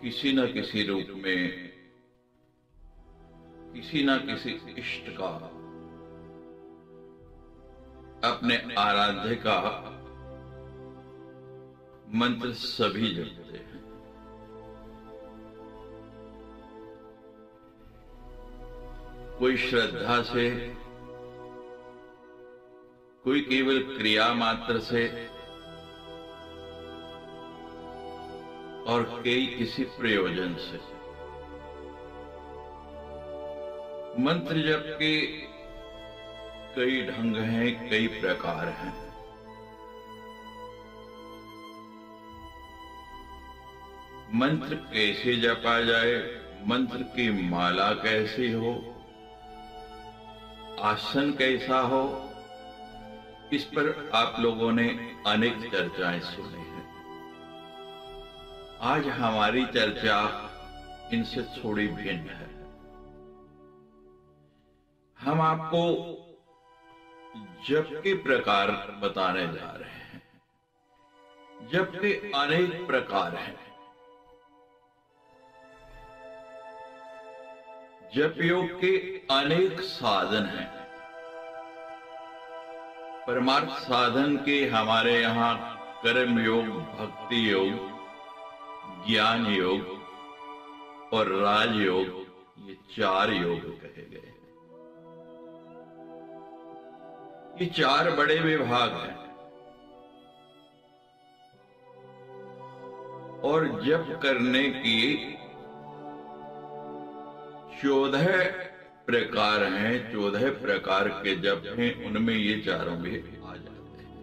किसी न किसी रूप में किसी न किसी इष्ट का, अपने आराध्य का मंत्र सभी जपते हैं। कोई श्रद्धा से, कोई केवल क्रिया मात्र से, और कई किसी प्रयोजन से। मंत्र जप के कई ढंग हैं, कई प्रकार हैं। मंत्र कैसे जपा जाए, मंत्र की माला कैसी हो, आसन कैसा हो, इस पर आप लोगों ने अनेक चर्चाएं सुनी हैं। आज हमारी चर्चा इनसे थोड़ी भिन्न है। हम आपको जप के प्रकार बताने जा रहे हैं। जप के अनेक प्रकार हैं। जप योग के अनेक साधन हैं। परमार्थ साधन के हमारे यहाँ कर्म योग, भक्ति योग, ज्ञान योग और राजयोग, ये 4 योग कहे गए। ये 4 बड़े विभाग हैं। और जप करने की 14 प्रकार हैं। 14 प्रकार के जप हैं, उनमें ये चारों भी आ जाते हैं।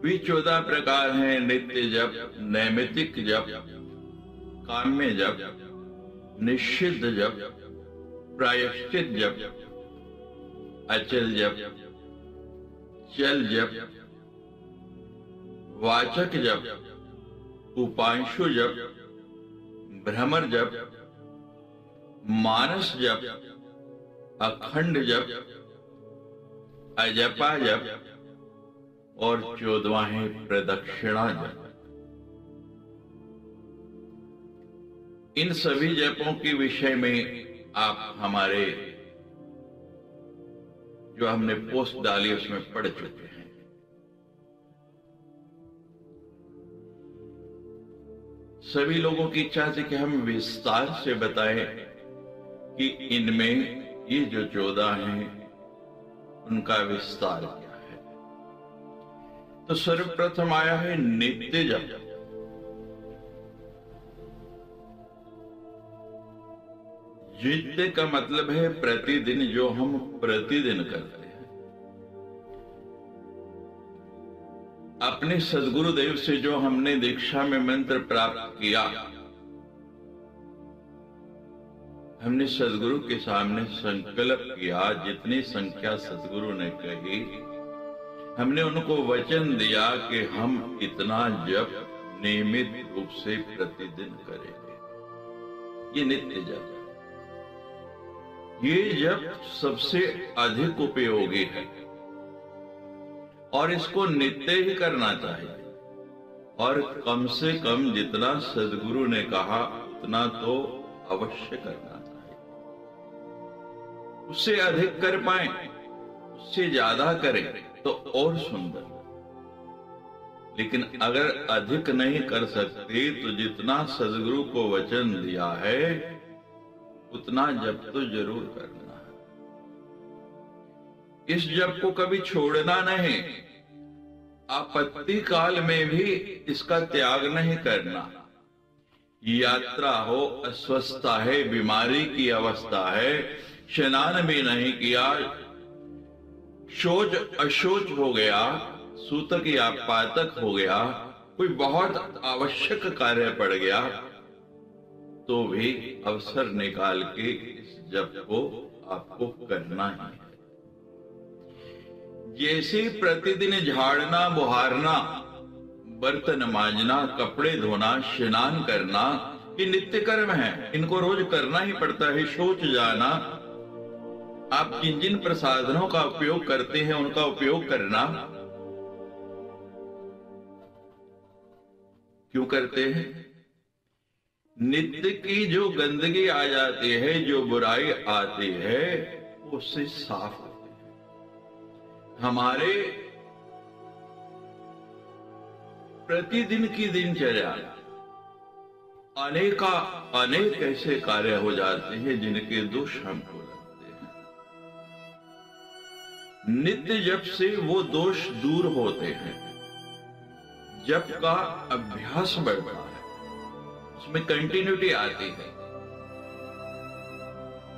वे 14 प्रकार हैं। नित्य जप, नैमित्तिक जप, काम्य जप, निषिद्ध जप, प्रायश्चित जप, अचल जप, चल जप, वाचक जप, उपांशु जप, भ्रमर जप, मानस जप, अखंड जप, अजपा जप और 14वां है प्रदक्षिणा जप। इन सभी जपों के विषय में आप हमारे जो हमने पोस्ट डाली उसमें पढ़ चुके हैं। सभी लोगों की इच्छा थी कि हम विस्तार से बताएं कि इनमें ये जो 14 हैं उनका विस्तार क्या है। तो सर्वप्रथम आया है नित्य जप। नित्य का मतलब है प्रतिदिन, जो हम प्रतिदिन करते हैं। अपने सद्गुरुदेव से जो हमने दीक्षा में मंत्र प्राप्त किया, हमने सद्गुरु के सामने संकल्प किया, जितनी संख्या सद्गुरु ने कही, हमने उनको वचन दिया कि हम इतना जप नियमित रूप से प्रतिदिन करेंगे। ये नित्य जप है। ये जप सबसे अधिक उपयोगी है और इसको नित्य ही करना चाहिए। और कम से कम जितना सद्गुरु ने कहा उतना तो अवश्य करना चाहिए। उससे अधिक कर पाए, उससे ज्यादा करें तो और सुंदर। लेकिन अगर अधिक नहीं कर सकते तो जितना सद्गुरु को वचन दिया है उतना जप तो जरूर करना है। इस जप को कभी छोड़ना नहीं। आपत्ति काल में भी इसका त्याग नहीं करना। यात्रा हो, अस्वस्थता है, बीमारी की अवस्था है, स्नान भी नहीं किया, शौच अशौच हो गया, सूतक या पातक हो गया, कोई बहुत आवश्यक कार्य पड़ गया, तो भी अवसर निकाल के इस जप को आपको करना ही है। जैसे प्रतिदिन झाड़ना, बुहारना, बर्तन मांजना, कपड़े धोना, स्नान करना, ये नित्य कर्म है। इनको रोज करना ही पड़ता है। शौच जाना, आप जिन जिन प्रसाधनों का उपयोग करते हैं उनका उपयोग करना, क्यों करते हैं? नित्य की जो गंदगी आ जाती है, जो बुराई आती है, उससे साफ होते हैं। हमारे प्रतिदिन की दिनचर्या अनेक ऐसे कार्य हो जाते हैं जिनके दोष हमको लगते हैं। नित्य जप से वो दोष दूर होते हैं। जप का अभ्यास बढ़ता है, उसमें कंटिन्यूटी आती है,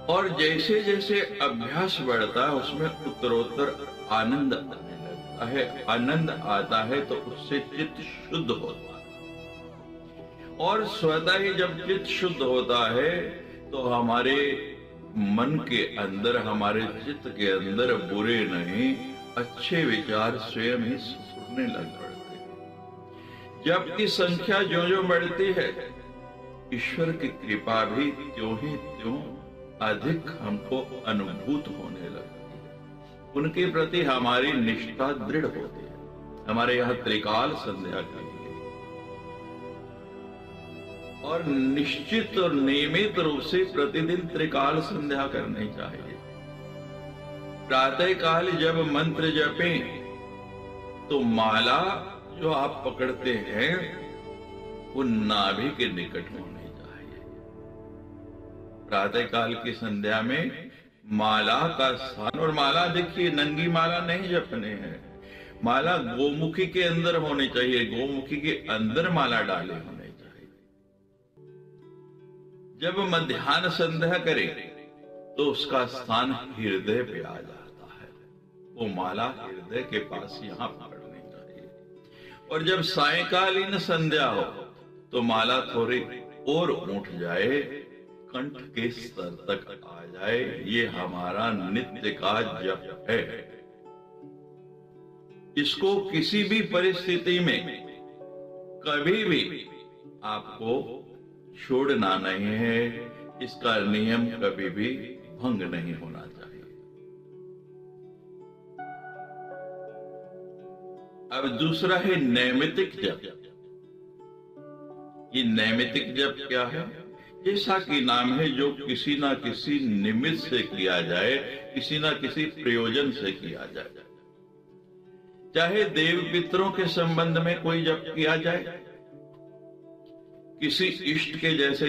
और जैसे जैसे अभ्यास बढ़ता है उसमें उत्तरोत्तर आनंद आने लगता है। आनंद आता है तो उससे चित्त शुद्ध होता है, और स्वतः ही जब चित्त शुद्ध होता है तो हमारे मन के अंदर, हमारे चित्त के अंदर बुरे नहीं अच्छे विचार स्वयं ही सुफुरने लग पड़ते हैं। जब की संख्या जो जो बढ़ती है, ईश्वर की कृपा भी त्यों ही त्यों अधिक हमको अनुभूत होने लगती है। उनके प्रति हमारी निष्ठा दृढ़ होती है। हमारे यहाँ त्रिकाल संध्या के लिए और निश्चित और नियमित रूप से प्रतिदिन त्रिकाल संध्या करनी चाहिए। प्रातः काल जब मंत्र जपें तो माला जो आप पकड़ते हैं वो नाभि के निकट होनी चाहिए। प्रातः काल की संध्या में माला का स्थान, और माला देखिए नंगी माला नहीं जपने हैं, माला गोमुखी के अंदर होनी चाहिए, गोमुखी के अंदर माला डाले होने चाहिए। जब मध्याह्न संध्या करें तो उसका स्थान हृदय पे आ जाता है, वो माला हृदय के पास यहां पकड़नी चाहिए। और जब सायंकालीन संध्या हो तो माला थोड़ी और उठ जाए, कंठ के स्तर तक आ जाए। ये हमारा नित्य का जप है। इसको किसी भी परिस्थिति में कभी भी आपको छोड़ना नहीं है। इसका नियम कभी भी भंग नहीं होना चाहिए। अब दूसरा है नैमित्तिक जप। ये नैमित्तिक जप क्या है? जैसा कि नाम है, जो किसी ना किसी निमित्त से किया जाए, किसी ना किसी प्रयोजन से किया जाए। चाहे देव पितरों के संबंध में कोई जप किया जाए, किसी इष्ट के, जैसे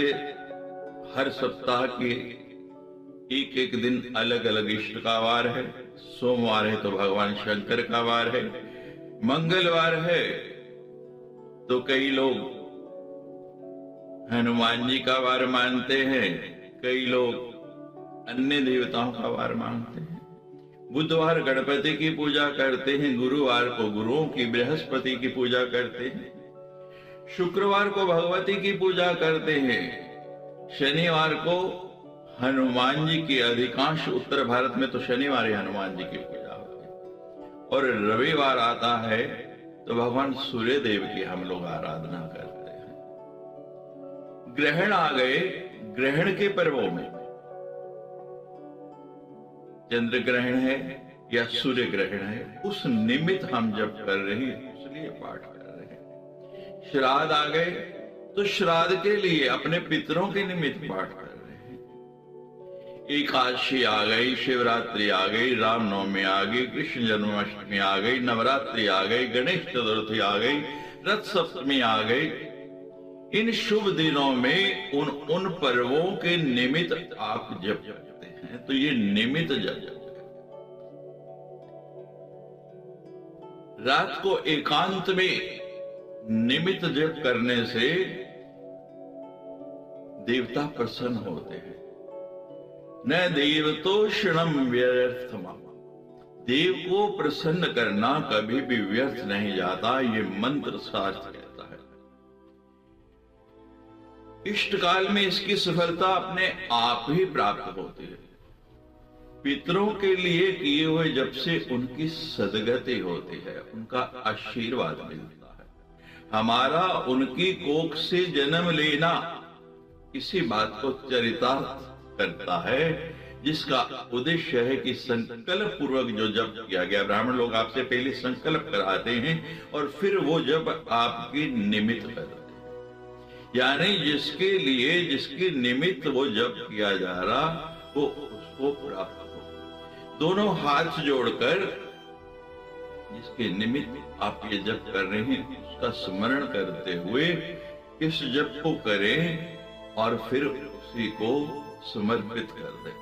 हर सप्ताह के एक एक दिन अलग अलग इष्ट का वार है। सोमवार है तो भगवान शंकर का वार है, मंगलवार है तो कई लोग हनुमान जी का वार मानते हैं, कई लोग अन्य देवताओं का वार मानते हैं। बुधवार गणपति की पूजा करते हैं, गुरुवार को गुरुओं की, बृहस्पति की पूजा करते हैं, शुक्रवार को भगवती की पूजा करते हैं, शनिवार को हनुमान जी की, अधिकांश उत्तर भारत में तो शनिवार ही हनुमान जी की पूजा होती है, और रविवार आता है तो भगवान सूर्य देव की हम लोग आराधना करते हैं। ग्रहण आ गए, ग्रहण के पर्वों में चंद्र ग्रहण है या सूर्य ग्रहण है, उस निमित्त हम जब कर रहे हैं, इसलिए पाठ कर रहे हैं। श्राद्ध आ गए तो श्राद्ध के लिए, अपने पितरों के निमित्त पाठ कर रहे हैं। एकादशी आ गई, शिवरात्रि आ गई, रामनवमी आ गई, कृष्ण जन्माष्टमी आ गई, नवरात्रि आ गई, गणेश चतुर्थी आ गई, रथ सप्तमी आ गई। इन शुभ दिनों में उन पर्वों के निमित्त आप जप करते हैं, तो ये निमित्त जप है। रात को एकांत में निमित्त जप करने से देवता प्रसन्न होते हैं। न देवतोषणम व्यर्थम, देव को प्रसन्न करना कभी भी व्यर्थ नहीं जाता, ये मंत्र शास्त्र कहता है। इष्ट काल में इसकी सफलता अपने आप ही प्राप्त होती है। पितरों के लिए किए हुए जप से उनकी सदगति होती है, उनका आशीर्वाद मिलता है। हमारा उनकी कोख से जन्म लेना इसी बात को चरितार्थ करता है, जिसका उद्देश्य है कि संकल्प पूर्वक जो जप किया गया, ब्राह्मण लोग आपसे पहले संकल्प कराते हैं और फिर वो जप आपकी निमित्त करते हैं। यानी जिसके लिए, जिसके निमित्त वो जप किया जा रहा, वो उसको प्राप्त हो। दोनों हाथ जोड़कर जिसके निमित्त आप ये जप कर रहे हैं उसका स्मरण करते हुए इस जप को करें और फिर उसी को समर्पित कर दें।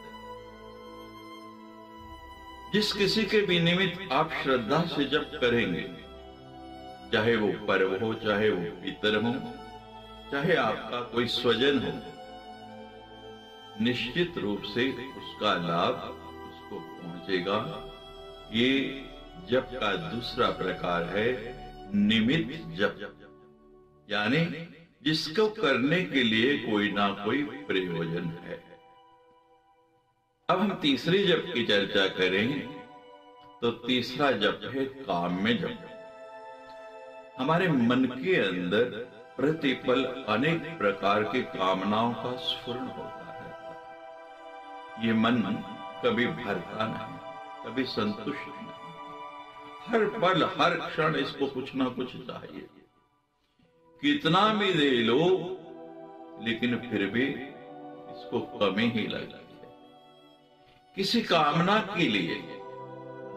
जिस किसी के भी निमित्त आप श्रद्धा से जप करेंगे, चाहे वो पर्व हो, चाहे वो पितर हो, चाहे आपका कोई स्वजन हो, निश्चित रूप से उसका लाभ उसको पहुंचेगा। ये जप का दूसरा प्रकार है निमित्त जप, यानी जिसको करने के लिए कोई ना कोई प्रयोजन है। अब हम तीसरी जप की चर्चा करें तो तीसरा जप है काम्य जप। हमारे मन के अंदर प्रतिपल अनेक प्रकार की कामनाओं का स्फुरण होता है। ये मन कभी भरता नहीं, कभी संतुष्ट नहीं, हर पल हर क्षण इसको कुछ ना कुछ चाहिए। कितना भी दे लो लेकिन फिर भी इसको कमी ही लगती है। किसी कामना के लिए,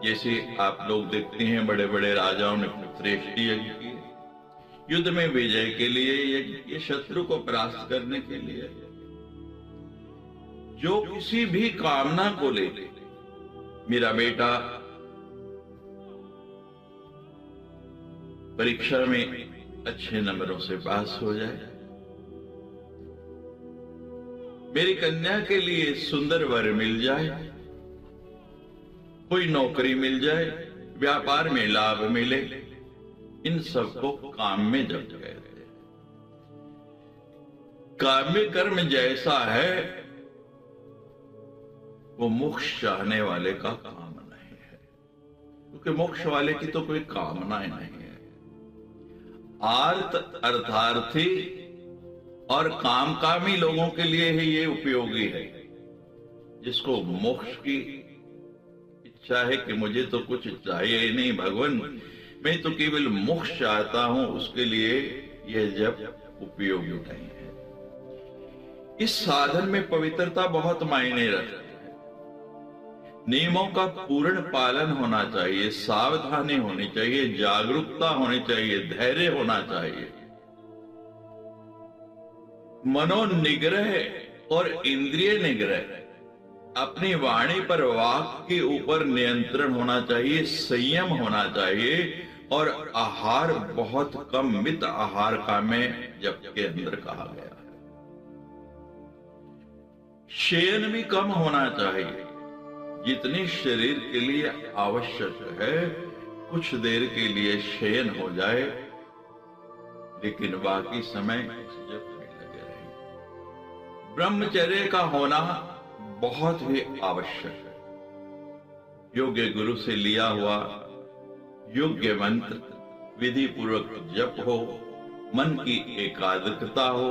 जैसे आप लोग देखते हैं बड़े बड़े राजाओं ने श्रेष्ठ यज्ञ किए, युद्ध में विजय के लिए यज्ञ किए, शत्रु को परास्त करने के लिए। जो किसी भी कामना को लेके, मेरा बेटा परीक्षा में अच्छे नंबरों से पास हो जाए, मेरी कन्या के लिए सुंदर वर मिल जाए, कोई नौकरी मिल जाए, व्यापार में लाभ मिले, इन सबको काम्य जप कहते हैं। काम्य कर्म जैसा है वो मोक्ष चाहने वाले का काम नहीं है, क्योंकि मोक्ष वाले की तो कोई कामना ही नहीं है। आर्त अर्थार्थी और कामकामी लोगों के लिए ही ये उपयोगी है। जिसको मोक्ष की इच्छा है कि मुझे तो कुछ चाहिए ही नहीं भगवान, मैं तो केवल मोक्ष चाहता हूं, उसके लिए यह जप उपयोगी नहीं है। इस साधन में पवित्रता बहुत मायने रखती है। नियमों का पूर्ण पालन होना चाहिए, सावधानी होनी चाहिए, जागरूकता होनी चाहिए, धैर्य होना चाहिए। मनोनिग्रह और इंद्रिय निग्रह, अपनी वाणी पर वाक के ऊपर नियंत्रण होना चाहिए, संयम होना चाहिए, और आहार बहुत कम, मित आहार का में जप के अंदर कहा गया है। शयन भी कम होना चाहिए, जितनी शरीर के लिए आवश्यक है कुछ देर के लिए शयन हो जाए, लेकिन बाकी समय इस जप में लगे रहें। ब्रह्मचर्य का होना बहुत ही आवश्यक है। योग्य गुरु से लिया हुआ योग्य मंत्र विधि पूर्वक जप हो, मन की एकाग्रता हो,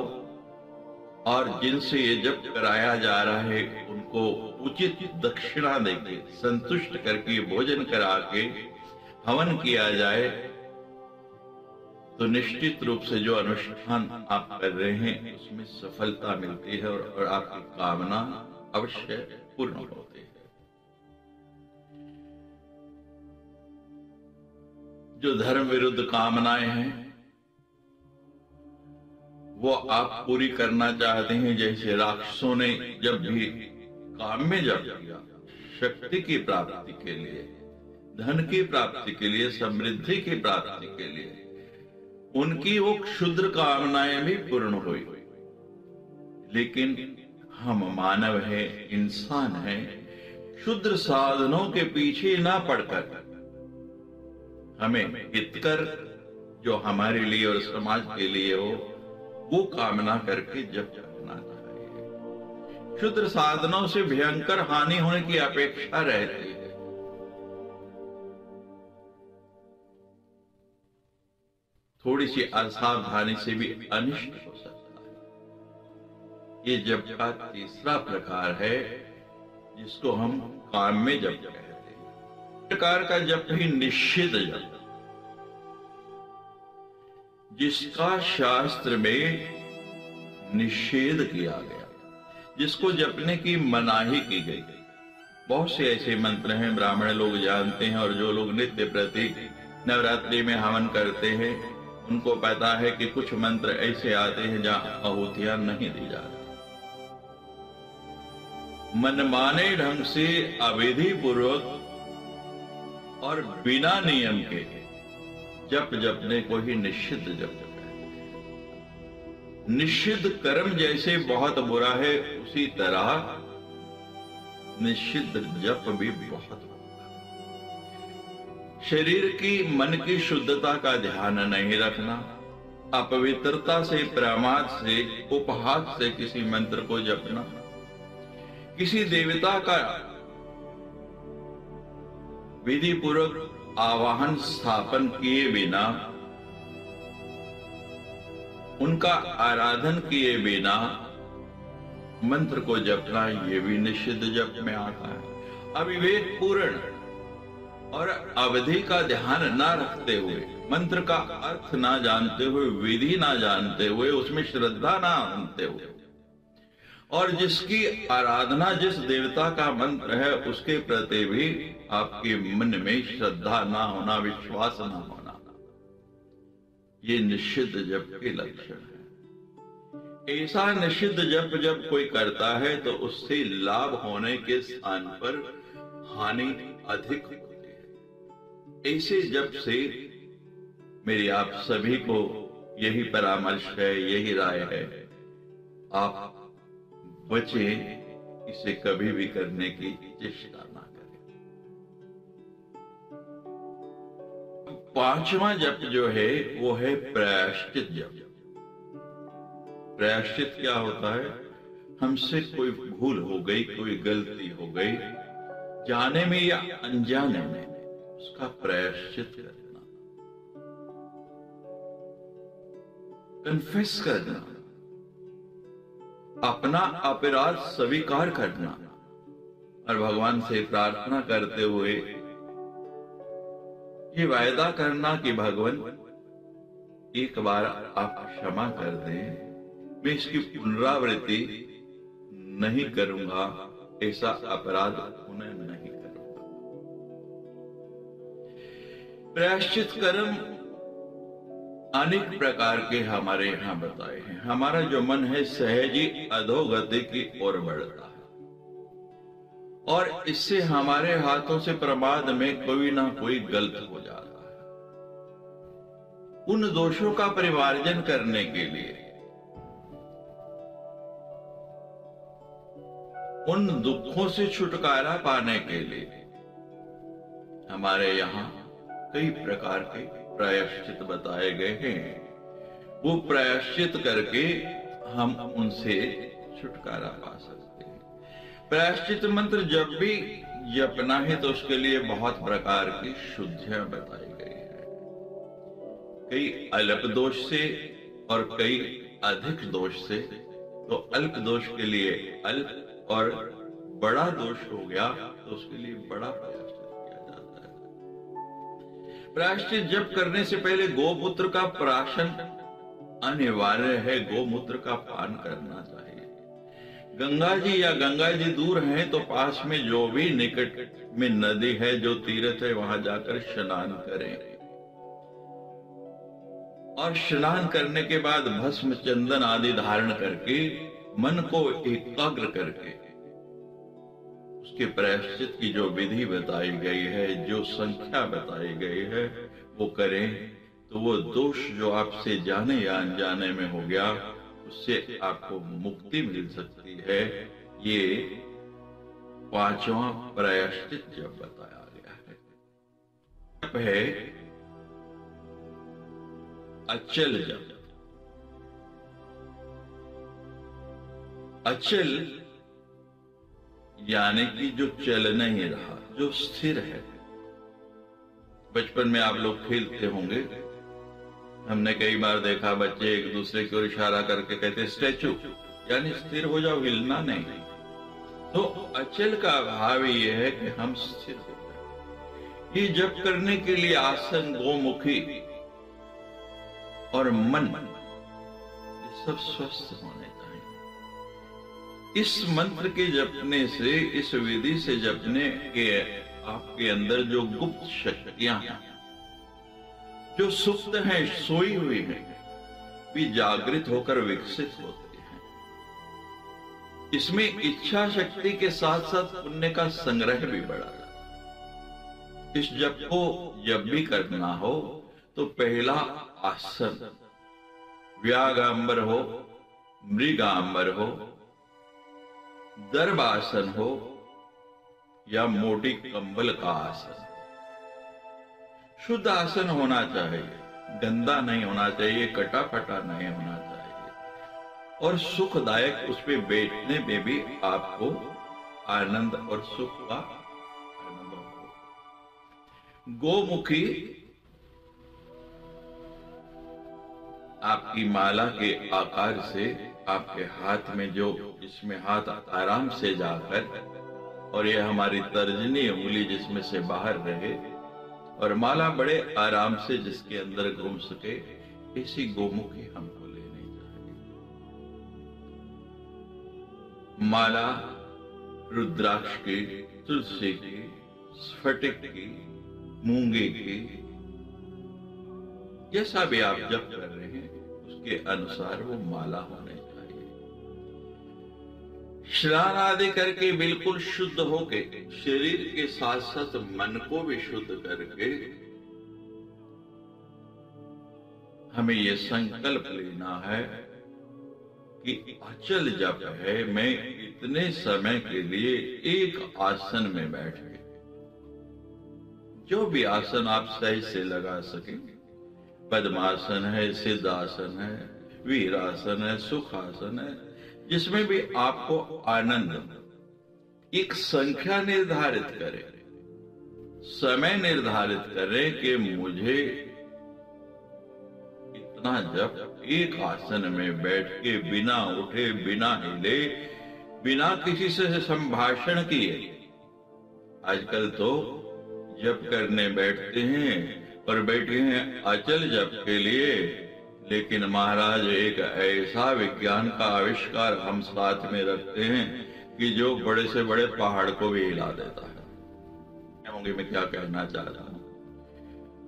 और जिनसे ये जप कराया जा रहा है उनको उचित दक्षिणा देके संतुष्ट करके भोजन करा के हवन किया जाए, तो निश्चित रूप से जो अनुष्ठान आप कर रहे हैं उसमें सफलता मिलती है और आपकी कामना अवश्य पूर्ण होती है। जो धर्म विरुद्ध कामनाएं हैं वो आप पूरी करना चाहते हैं। जैसे राक्षसों ने जब भी काम्य जप किया, शक्ति की प्राप्ति के लिए, धन की प्राप्ति के लिए, समृद्धि की प्राप्ति के लिए, उनकी वो क्षुद्र कामनाएं भी पूर्ण हुई। लेकिन हम मानव हैं, इंसान हैं, क्षुद्र साधनों के पीछे ना पड़कर हमें हितकर जो हमारे लिए और समाज के लिए हो वो कामना करके जप करना चाहिए। क्षुद्र साधनों से भयंकर हानि होने की अपेक्षा रहती है। थोड़ी सी असावधानी से भी अनिष्ट हो सकता है। ये जप का तीसरा प्रकार है जिसको हम काम्य जप कहते हैं। प्रकार का जप ही निश्चित जप, जिसका शास्त्र में निषेध किया गया, जिसको जपने की मनाही की गई। बहुत से ऐसे मंत्र हैं ब्राह्मण लोग जानते हैं, और जो लोग नित्य प्रति नवरात्रि में हवन करते हैं उनको पता है कि कुछ मंत्र ऐसे आते हैं जहां आहुतियां नहीं दी जा रही। मनमाने ढंग से अविधि पूर्वक और बिना नियम के जपने को ही निषिद्ध जप है। निषिद्ध कर्म जैसे बहुत बुरा है, उसी तरह निषिद्ध जप भी बहुत बुरा। शरीर की मन की शुद्धता का ध्यान नहीं रखना, अपवित्रता से, प्रमाद से, उपहास से किसी मंत्र को जपना, किसी देवता का विधि पूर्वक आवाहन स्थापन किए बिना, उनका आराधन किए बिना मंत्र को जपना, ये भी निषिद्ध जप में आता है। अविवेक पूर्ण और अवधि का ध्यान ना रखते हुए, मंत्र का अर्थ ना जानते हुए, विधि ना जानते हुए, उसमें श्रद्धा ना आनते हुए, और जिसकी आराधना जिस देवता का मंत्र है उसके प्रति भी आपके मन में श्रद्धा ना होना, विश्वास ना होना, ये निषिद्ध जप के लक्षण है। ऐसा निषिद्ध जप जब कोई करता है तो उससे लाभ होने के स्थान पर हानि अधिक होती है। ऐसे जप से मेरी आप सभी को यही परामर्श है, यही राय है, आप बचें, इसे कभी भी करने की चेष्टा ना करें। पांचवा जप जो है वो है प्रायश्चित जप। प्रायश्चित क्या होता है? हमसे कोई भूल हो गई, कोई गलती हो गई, जाने में या अनजाने में, उसका प्रायश्चित करना, कन्फेस करना, अपना अपराध स्वीकार करना और भगवान से प्रार्थना करते हुए ये वायदा करना कि भगवान एक बार आप क्षमा कर दें, मैं इसकी पुनरावृत्ति नहीं करूंगा, ऐसा अपराध पुनः नहीं करूंगा। प्रायश्चित कर्म अनेक प्रकार के हमारे यहां बताए हैं। हमारा जो मन है सहज ही अधोगति की ओर बढ़ता है, और इससे हमारे हाथों से प्रमाद में कोई ना कोई गलत हो जाता है। उन दोषों का परिमार्जन करने के लिए, उन दुखों से छुटकारा पाने के लिए हमारे यहाँ कई प्रकार के प्रायश्चित बताए गए हैं। वो प्रायश्चित करके हम उनसे छुटकारा पा सकते हैं। प्रायश्चित मंत्र जब भी जपना है तो उसके लिए बहुत प्रकार की शुद्धियां बताई गई है। कई अल्प दोष से और कई अधिक दोष से। तो अल्प दोष के लिए अल्प, और बड़ा दोष हो गया तो उसके लिए बड़ा प्रायश्चित किया जाता है। प्रायश्चित जप करने से पहले गोमूत्र का प्राशन अनिवार्य है, गोमूत्र का पान करना चाहिए। गंगा जी या गंगा जी दूर हैं तो पास में जो भी निकट में नदी है, जो तीर्थ है, वहां जाकर स्नान करें, और स्नान करने के बाद भस्म, चंदन आदि धारण करके मन को एकाग्र करके उसके प्रायश्चित की जो विधि बताई गई है, जो संख्या बताई गई है, वो करें तो वो दोष जो आपसे जाने या अनजाने में हो गया, उससे आपको मुक्ति मिल सकती है। ये पांचवा प्रायश्चित जब बताया गया है। जप है अचल जप। अचल यानी कि जो चल नहीं रहा, जो स्थिर है। बचपन में आप लोग खेलते होंगे, हमने कई बार देखा बच्चे एक दूसरे की ओर इशारा करके कहते स्टैचू, यानी स्थिर हो जाओ, हिलना नहीं। तो अचल का भाव ये है कि हम स्थिर हो जाए। ये जप करने के लिए आसन, गोमुखी और मन, ये सब स्वस्थ होने चाहिए। इस मंत्र के जपने से, इस विधि से जपने के आपके अंदर जो गुप्त शक्तियां हैं, जो सुप्त हैं, सोई हुई हैं, भी जागृत होकर विकसित होती हैं। इसमें इच्छा शक्ति के साथ साथ पुण्य का संग्रह भी बढ़ा है। इस जप को जब भी करना हो तो पहला आसन व्यागांबर हो, मृगांबर हो, दर्भासन हो या मोटी कंबल का आसन, शुद्ध आसन होना चाहिए, गंदा नहीं होना चाहिए, कटा फटा नहीं होना चाहिए और सुखदायक उस पे बैठने में भी आपको आनंद और सुख का अनुभव हो। गोमुखी आपकी माला के आकार से आपके हाथ में, जो इसमें हाथ आराम से जाकर और ये हमारी तर्जनी उंगली जिसमें से बाहर रहे और माला बड़े आराम से जिसके अंदर घूम सके, ऐसी गोमुखी हमको लेनी चाहिए। माला रुद्राक्ष की, तुलसी की, स्फटिक की, मूंगे की, जैसा भी आप जप कर रहे हैं उसके अनुसार वो माला होने चाहिए। स्नान आदि करके बिल्कुल शुद्ध होके, शरीर के साथ साथ मन को भी शुद्ध करके हमें ये संकल्प लेना है कि अचल जप है, मैं इतने समय के लिए एक आसन में बैठ के, जो भी आसन आप सही से लगा सके, पद्मासन है, सिद्धासन है, वीरासन है, सुखासन है, जिसमें भी आपको आनंद, एक संख्या निर्धारित करें, समय निर्धारित करें कि मुझे इतना जप एक आसन में बैठ के बिना उठे, बिना हिले, बिना किसी से संभाषण किए। आजकल तो जप करने बैठते हैं और बैठे हैं अचल जप के लिए, लेकिन महाराज एक ऐसा विज्ञान का आविष्कार हम साथ में रखते हैं कि जो बड़े से बड़े पहाड़ को भी हिला देता है। मैं क्या कहना चाहता हूं,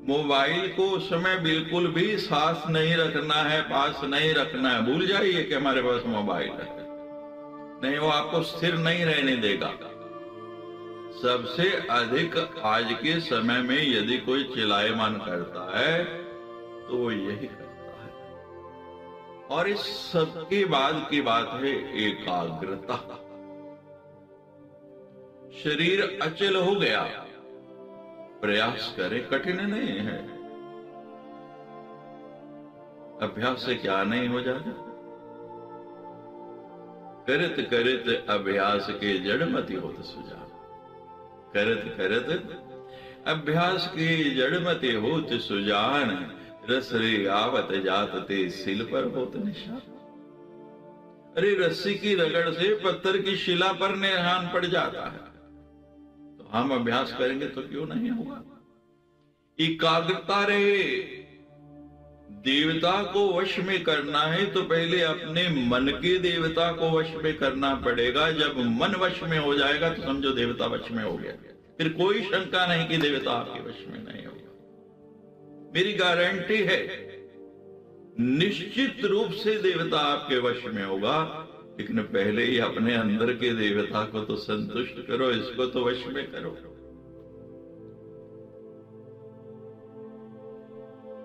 मोबाइल को उस समय बिल्कुल भी साथ नहीं रखना है, पास नहीं रखना है। भूल जाइए कि हमारे पास मोबाइल है, नहीं, वो आपको स्थिर नहीं रहने देगा। सबसे अधिक आज के समय में यदि कोई चिल्लायमान करता है तो वो यही करता है। और इस सबके बाद की बात है एकाग्रता। शरीर अचल हो गया, प्रयास करें, कठिन नहीं है। अभ्यास से क्या नहीं हो जाता। करत करत अभ्यास के जड़मति होत सुजान, करत करत अभ्यास के जड़मति होत सुजान, रस रे आवत जात ते सिल पर होत निशान। अरे रस्सी की रगड़ से पत्थर की शिला पर निशान पड़ जाता है, तो हम अभ्यास करेंगे तो क्यों नहीं होगा। एकाग्रता रहे। देवता को वश में करना है तो पहले अपने मन के देवता को वश में करना पड़ेगा। जब मन वश में हो जाएगा तो समझो देवता वश में हो गया, फिर कोई शंका नहीं कि देवता आपके वश में नहीं होगा। मेरी गारंटी है, निश्चित रूप से देवता आपके वश में होगा, लेकिन पहले ही अपने अंदर के देवता को तो संतुष्ट करो, इसको तो वश में करो।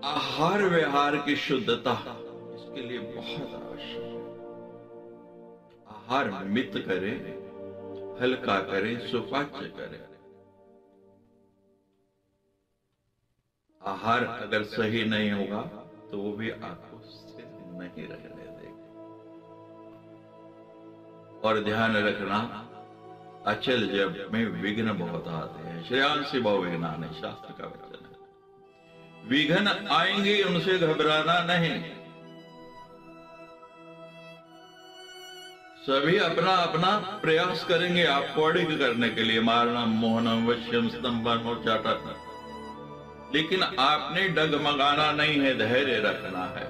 आहार विहार की शुद्धता इसके लिए बहुत आवश्यक है। आहार मित करें, हल्का करें, सुपाच्य करें। आहार अगर सही नहीं होगा तो वो भी आपको स्थिर नहीं रहने देगा। और ध्यान रखना, अचल जप में विघ्न बहुत आते हैं। श्रेयांसी बहु विघ्नानि, शास्त्र का वचन है। विघ्न आएंगे, उनसे घबराना नहीं। सभी अपना अपना प्रयास करेंगे आपको अड़िग करने के लिए, मारना, मोहनम, वश्यम, स्तंभन और चाटना, लेकिन आपने डगमगाना नहीं है, धैर्य रखना है।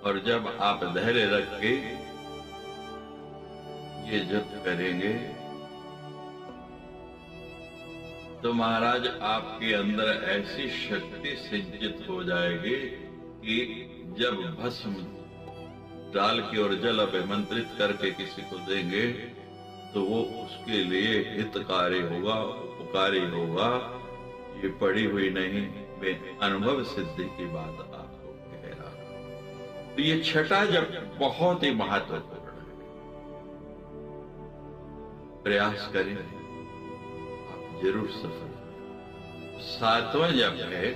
और जब आप धैर्य रख के ये जप करेंगे तो महाराज आपके अंदर ऐसी शक्ति सिंचित हो जाएगी कि जब भस्म डाल के और जल अभिमंत्रित करके किसी को देंगे तो वो उसके लिए हितकारी होगा, उपकारी होगा। ये पड़ी हुई नहीं, मैं अनुभव सिद्धि की बात आपको कह रहा हूं। तो ये छठा जप बहुत ही महत्वपूर्ण है, प्रयास करें, आप जरूर सफल। सातवां जप है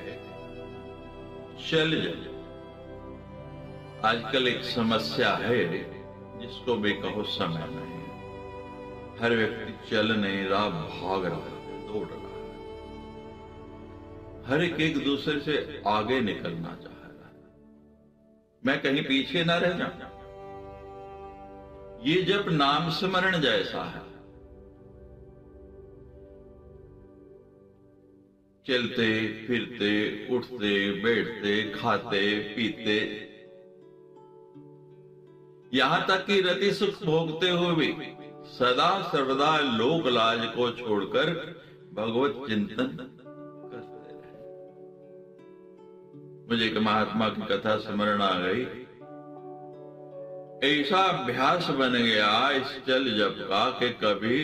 चल जप। आजकल एक समस्या है जिसको भी कहो समय नहीं, हर व्यक्ति चल नहीं रहा, भाग रहा है, दौड़ रहा है, हर एक दूसरे से आगे निकलना चाह रहा है, मैं कहीं पीछे ना रह जाऊं। ये जब नाम स्मरण जैसा है, चलते फिरते उठते बैठते खाते पीते, यहां तक कि रति सुख भोगते हुए भी सदा सर्वदा लोक लाज को छोड़कर भगवत चिंतन करते रहे। मुझे एक महात्मा की कथा स्मरण आ गई। ऐसा अभ्यास बन गया इस चल जप का कि कभी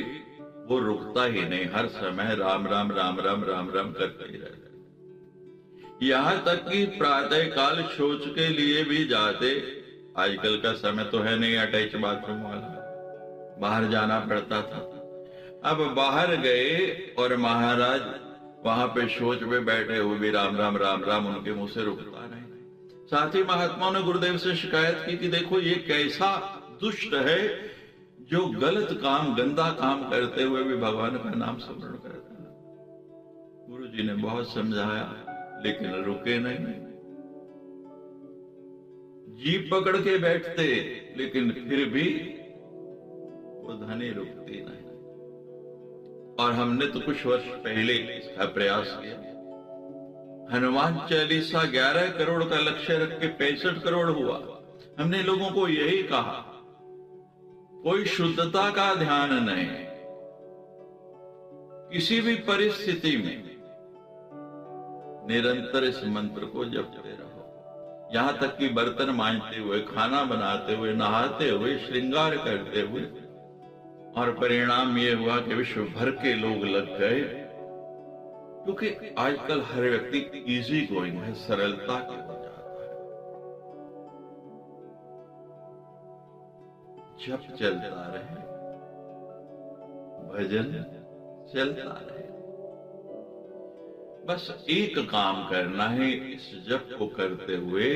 वो रुकता ही नहीं, हर समय राम राम राम राम राम राम करते ही रहते। यहां तक कि प्रातः काल शौच के लिए भी जाते, आजकल का समय तो है नहीं अटैच बाथरूम वाला, बाहर जाना पड़ता था। अब बाहर गए और महाराज वहां पे शौच में बैठे हुए भी राम राम राम राम उनके मुंह से रुकता नहीं। साथ ही महात्माओं ने गुरुदेव से शिकायत की कि देखो ये कैसा दुष्ट है जो गलत काम गंदा काम करते हुए भी भगवान का नाम स्मरण करता है। गुरु जी ने बहुत समझाया लेकिन रुके नहीं, जीप पकड़ के बैठते लेकिन फिर भी वो ध्वनि रुकती नहीं। और हमने तो कुछ वर्ष पहले इसका प्रयास किया। हनुमान चालीसा 11 करोड़ का लक्ष्य रख के 65 करोड़ हुआ। हमने लोगों को यही कहा, कोई शुद्धता का ध्यान नहीं, किसी भी परिस्थिति में निरंतर इस मंत्र को जपते रहो। यहां तक कि बर्तन मांजते हुए, खाना बनाते हुए, नहाते हुए, श्रृंगार करते हुए। और परिणाम ये हुआ कि विश्व भर के लोग लग गए, क्योंकि आजकल हर व्यक्ति इजी गोइंग है, सरलता के हो जाता है। जप चलता रहे, भजन चलता रहे, बस एक काम करना है, इस जप को करते हुए